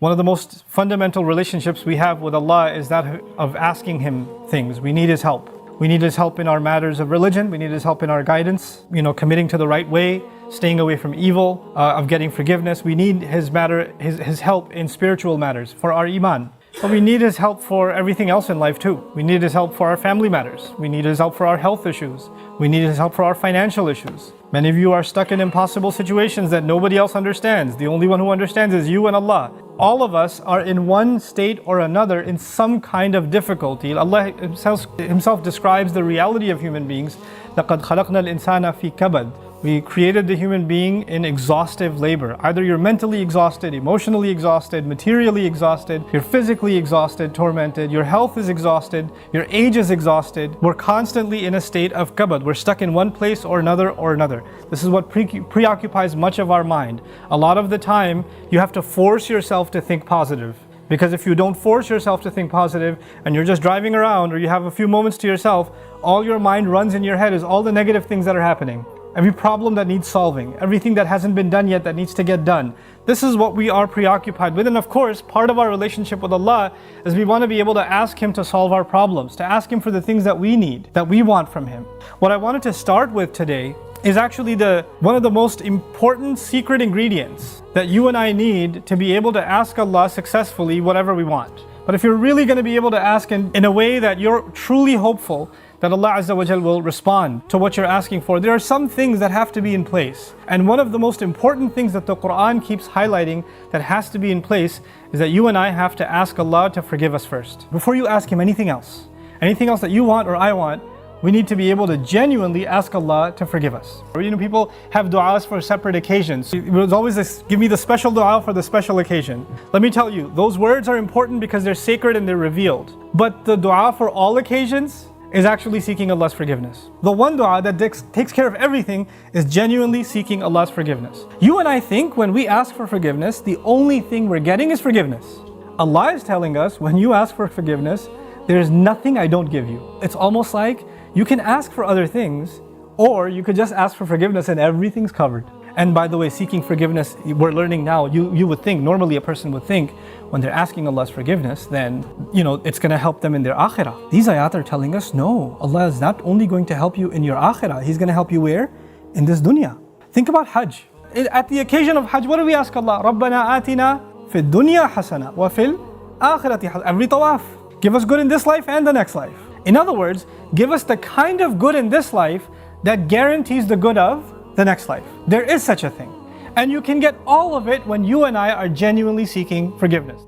One of the most fundamental relationships we have with Allah is that of asking Him things. We need His help. We need His help in our matters of religion. We need His help in our guidance, committing to the right way, staying away from evil, of getting forgiveness. We need His help in spiritual matters for our iman. But we need His help for everything else in life too. We need His help for our family matters. We need His help for our health issues. We need His help for our financial issues. Many of you are stuck in impossible situations that nobody else understands. The only one who understands is you and Allah. All of us are in one state or another in some kind of difficulty. Allah Himself describes the reality of human beings. لَقَدْ خَلَقْنَا الْإِنسَانَ فِي كَبَدٍ. We created the human being in exhaustive labor. Either you're mentally exhausted, emotionally exhausted, materially exhausted, you're physically exhausted, tormented, your health is exhausted, your age is exhausted. We're constantly in a state of kabad. We're stuck in one place or another or another. This is what preoccupies much of our mind. A lot of the time, you have to force yourself to think positive. Because if you don't force yourself to think positive and you're just driving around or you have a few moments to yourself, all your mind runs in your head is all the negative things that are happening. Every problem that needs solving, everything that hasn't been done yet that needs to get done. This is what we are preoccupied with. And of course, part of our relationship with Allah is we want to be able to ask Him to solve our problems, to ask Him for the things that we need, that we want from Him. What I wanted to start with today is actually one of the most important secret ingredients that you and I need to be able to ask Allah successfully whatever we want. But if you're really going to be able to ask in a way that you're truly hopeful that Allah Azza wa Jal will respond to what you're asking for, there are some things that have to be in place. And one of the most important things that the Quran keeps highlighting that has to be in place is that you and I have to ask Allah to forgive us first. Before you ask Him anything else that you want or I want, we need to be able to genuinely ask Allah to forgive us. People have du'as for separate occasions. It was always this, give me the special du'a for the special occasion. Let me tell you, those words are important because they're sacred and they're revealed. But the du'a for all occasions is actually seeking Allah's forgiveness. The one dua that takes care of everything is genuinely seeking Allah's forgiveness. You and I think when we ask for forgiveness, the only thing we're getting is forgiveness. Allah is telling us when you ask for forgiveness, there's nothing I don't give you. It's almost like you can ask for other things, or you could just ask for forgiveness and everything's covered. And by the way, seeking forgiveness, we're learning now, you would think, normally a person would think, when they're asking Allah's forgiveness, then, it's going to help them in their akhirah. These ayat are telling us, no, Allah is not only going to help you in your akhirah, He's going to help you where? In this dunya. Think about Hajj. At the occasion of Hajj, what do we ask Allah? رَبَّنَا آتِنَا فِي الدُّنْيَا حَسَنَةً وَفِي الْآخِرَةِ حَسَنَةً. Every tawaf, give us good in this life and the next life. In other words, give us the kind of good in this life that guarantees the good of the next life. There is such a thing. And you can get all of it when you and I are genuinely seeking forgiveness.